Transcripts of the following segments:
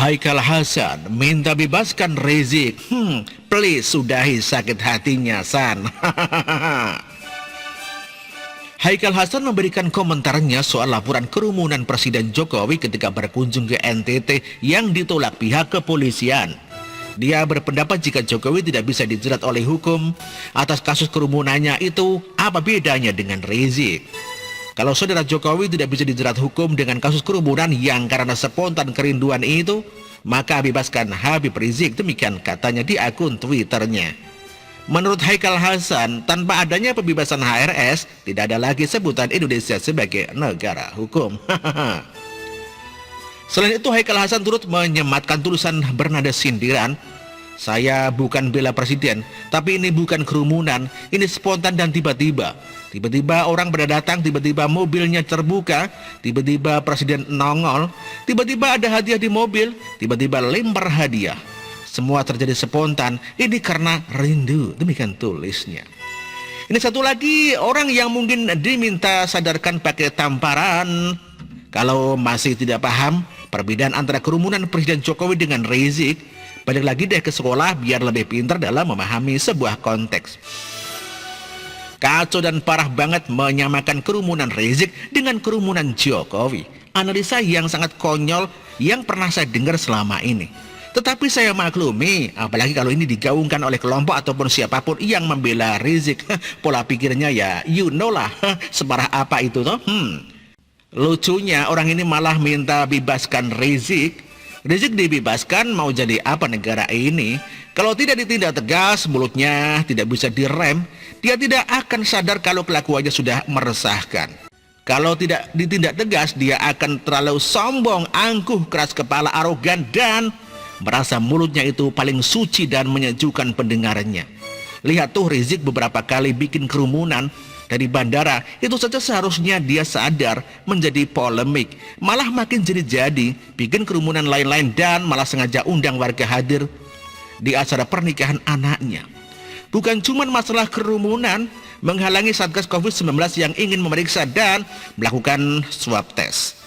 Haikal Hasan minta bebaskan Rizik. Please sudahi sakit hatinya, San. Haikal Hasan memberikan komentarnya soal laporan kerumunan Presiden Jokowi ketika berkunjung ke NTT yang ditolak pihak kepolisian. Dia berpendapat jika Jokowi tidak bisa dijerat oleh hukum atas kasus kerumunannya itu, apa bedanya dengan Rizik? Kalau saudara Jokowi tidak bisa dijerat hukum dengan kasus kerumunan yang karena spontan kerinduan itu, maka bebaskan Habib Rizik, demikian katanya di akun Twitternya. Menurut Haikal Hasan, tanpa adanya pembebasan HRS, tidak ada lagi sebutan Indonesia sebagai negara hukum. Selain itu, Haikal Hasan turut menyematkan tulisan bernada sindiran. Saya bukan bela presiden, tapi ini bukan kerumunan, ini spontan dan tiba-tiba. Tiba-tiba orang pada datang, tiba-tiba mobilnya terbuka, tiba-tiba presiden nongol, tiba-tiba ada hadiah di mobil, tiba-tiba lempar hadiah. Semua terjadi spontan, ini karena rindu, demikian tulisnya. Ini satu lagi orang yang mungkin diminta sadarkan pakai tamparan. Kalau masih tidak paham perbedaan antara kerumunan Presiden Jokowi dengan Rizik, balik lagi deh ke sekolah biar lebih pintar dalam memahami sebuah konteks. Kacau dan parah banget menyamakan kerumunan Rizik dengan kerumunan Jokowi. Analisa yang sangat konyol yang pernah saya dengar selama ini. Tetapi saya maklumi, apalagi kalau ini digaungkan oleh kelompok ataupun siapapun yang membela Rizik. Pola pikirnya ya you know lah, separah apa itu toh. Lucunya orang ini malah minta bebaskan Rizik. Rizik dibebaskan mau jadi apa negara ini? Kalau tidak ditindak tegas, mulutnya tidak bisa direm, dia tidak akan sadar kalau kelakuannya sudah meresahkan. Kalau tidak ditindak tegas, dia akan terlalu sombong, angkuh, keras kepala, arogan, dan merasa mulutnya itu paling suci dan menyejukkan pendengarannya. Lihat tuh Rizik beberapa kali bikin kerumunan dari bandara, itu saja seharusnya dia sadar menjadi polemik. Malah makin jadi-jadi, bikin kerumunan lain-lain dan malah sengaja undang warga hadir di acara pernikahan anaknya. Bukan cuma masalah kerumunan, menghalangi Satgas COVID-19 yang ingin memeriksa dan melakukan swab test.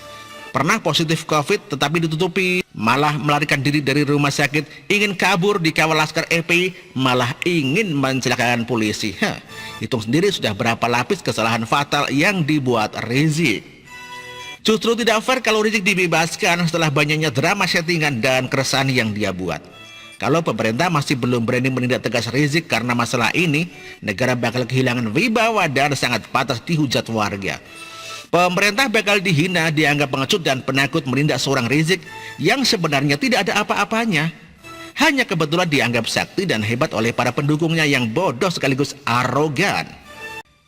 Pernah positif COVID tetapi ditutupi, malah melarikan diri dari rumah sakit, ingin kabur dikawal laskar FPI, malah ingin mencelakakan polisi. Hitung sendiri sudah berapa lapis kesalahan fatal yang dibuat Rizik. Justru tidak fair kalau Rizik dibebaskan setelah banyaknya drama settingan dan keresahan yang dia buat. Kalau pemerintah masih belum berani menindak tegas Rizik karena masalah ini, negara bakal kehilangan wibawa dan sangat patah dihujat warga. Pemerintah bakal dihina, dianggap pengecut dan penakut menindak seorang Rizik yang sebenarnya tidak ada apa-apanya. Hanya kebetulan dianggap sakti dan hebat oleh para pendukungnya yang bodoh sekaligus arogan.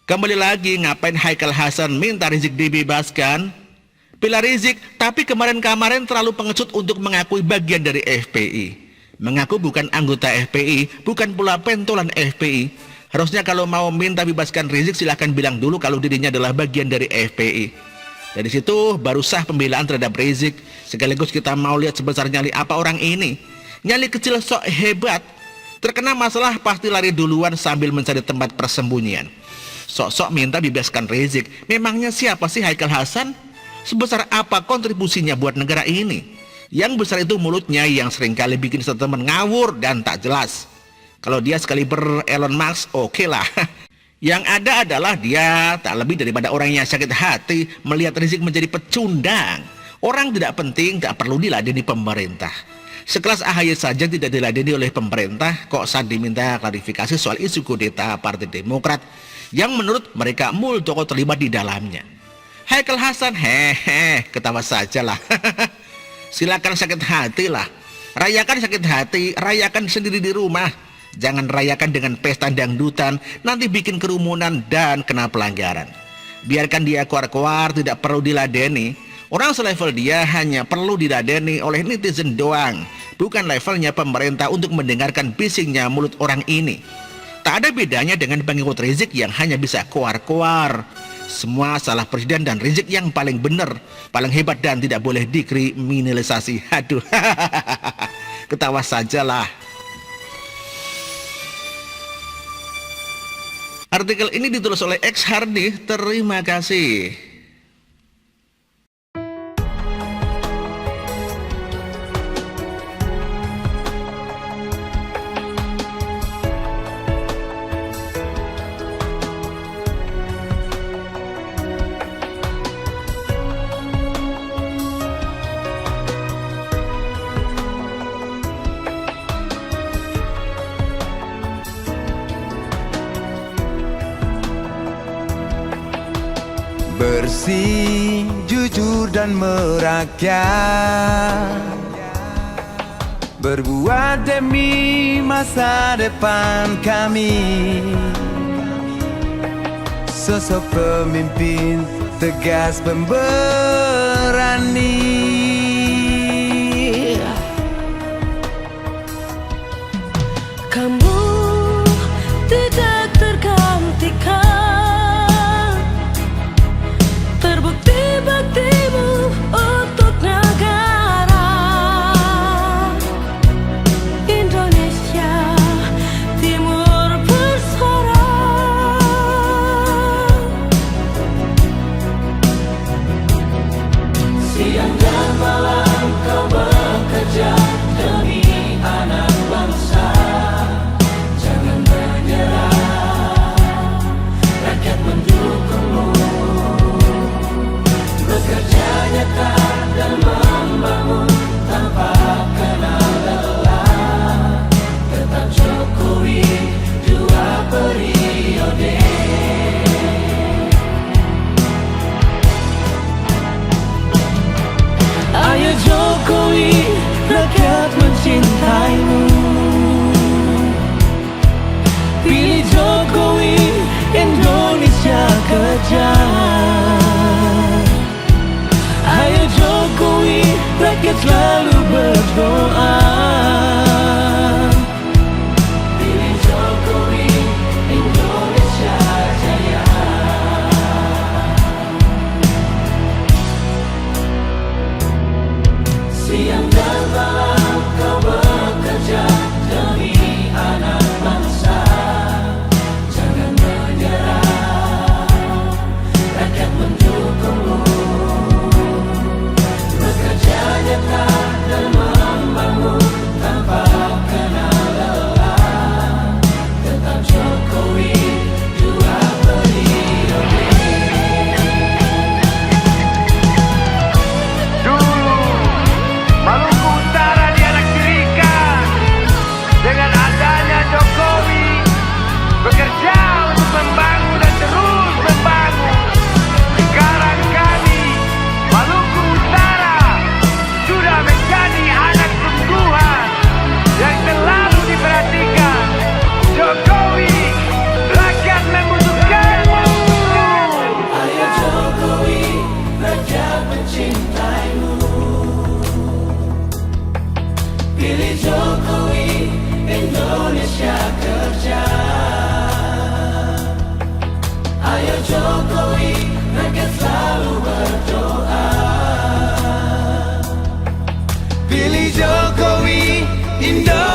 Kembali lagi, ngapain Haikal Hasan minta Rizik dibebaskan? Pilih Rizik, tapi kemarin-kemarin terlalu pengecut untuk mengakui bagian dari FPI. Mengaku bukan anggota FPI, bukan pula pentolan FPI. Harusnya kalau mau minta bebaskan Rizik silahkan bilang dulu kalau dirinya adalah bagian dari FPI. Dari situ baru sah pembelaan terhadap Rizik. Sekaligus kita mau lihat sebesar nyali apa orang ini. Nyali kecil sok hebat, terkena masalah pasti lari duluan sambil mencari tempat persembunyian. Sok-sok minta bebaskan Rizik. Memangnya siapa sih Haikal Hasan? Sebesar apa kontribusinya buat negara ini? Yang besar itu mulutnya yang seringkali bikin statement ngawur dan tak jelas. Kalau dia sekali Elon Musk, oke lah. Yang ada adalah dia tak lebih daripada orang yang sakit hati melihat Rizik menjadi pecundang. Orang tidak penting, tak perlu diladeni pemerintah. Sekelas AHY saja tidak diladeni oleh pemerintah, kok saat diminta klarifikasi soal isu kudeta Partai Demokrat yang menurut mereka Muldoko terlibat di dalamnya. Haikal Hasan, ketawa sajalah. Silakan sakit hati lah. Rayakan sakit hati, rayakan sendiri di rumah. Jangan rayakan dengan pesta dangdutan, nanti bikin kerumunan dan kena pelanggaran. Biarkan dia keluar-keluar, tidak perlu diladeni. Orang selevel dia hanya perlu diladeni oleh netizen doang. Bukan levelnya pemerintah untuk mendengarkan bisingnya mulut orang ini. Tak ada bedanya dengan pengikut Rizik yang hanya bisa keluar-keluar. Semua salah presiden dan Rizik yang paling benar, paling hebat dan tidak boleh dikriminalisasi. Aduh, ketawa sajalah. Artikel ini ditulis oleh X Hardy. Terima kasih. bersih, jujur dan merakyat, berbuat demi masa depan kami. Sosok pemimpin tegas pemberani. Kamu tidak tergantikan, terbukti baktimu untuk negara Indonesia Timur bersuara. Siang dan malam kau bekerja demi anak bangsa. Ayo Jokowi, rakyat mencintaimu. Pilih Jokowi, Indonesia kejar. Ayo Jokowi, rakyat selalu berdoa. Pilih Jokowi, Indonesia jaya. Siang dan malam kau bekerja demi anak bangsa. Jangan menyerah, rakyat mendukungmu. Bekerja nyata dan membangun tanpa kenal lelah. Tetap Jokowi, dua periode. Maluku Utara dianaktirikan dengan adanya Jokowi, bekerja untuk membangun dan terus membangun. Sekarang kami, Maluku Utara, sudah menjadi anak sungguhan yang selalu diperhatikan. Jokowi, rakyat membutuhkanmu. Ayo Jokowi, rakyat mencintaimu. Pilih Jokowi, Indonesia kerja. Ayo Jokowi, rakyat selalu berdoa. Pilih Jokowi, Indonesia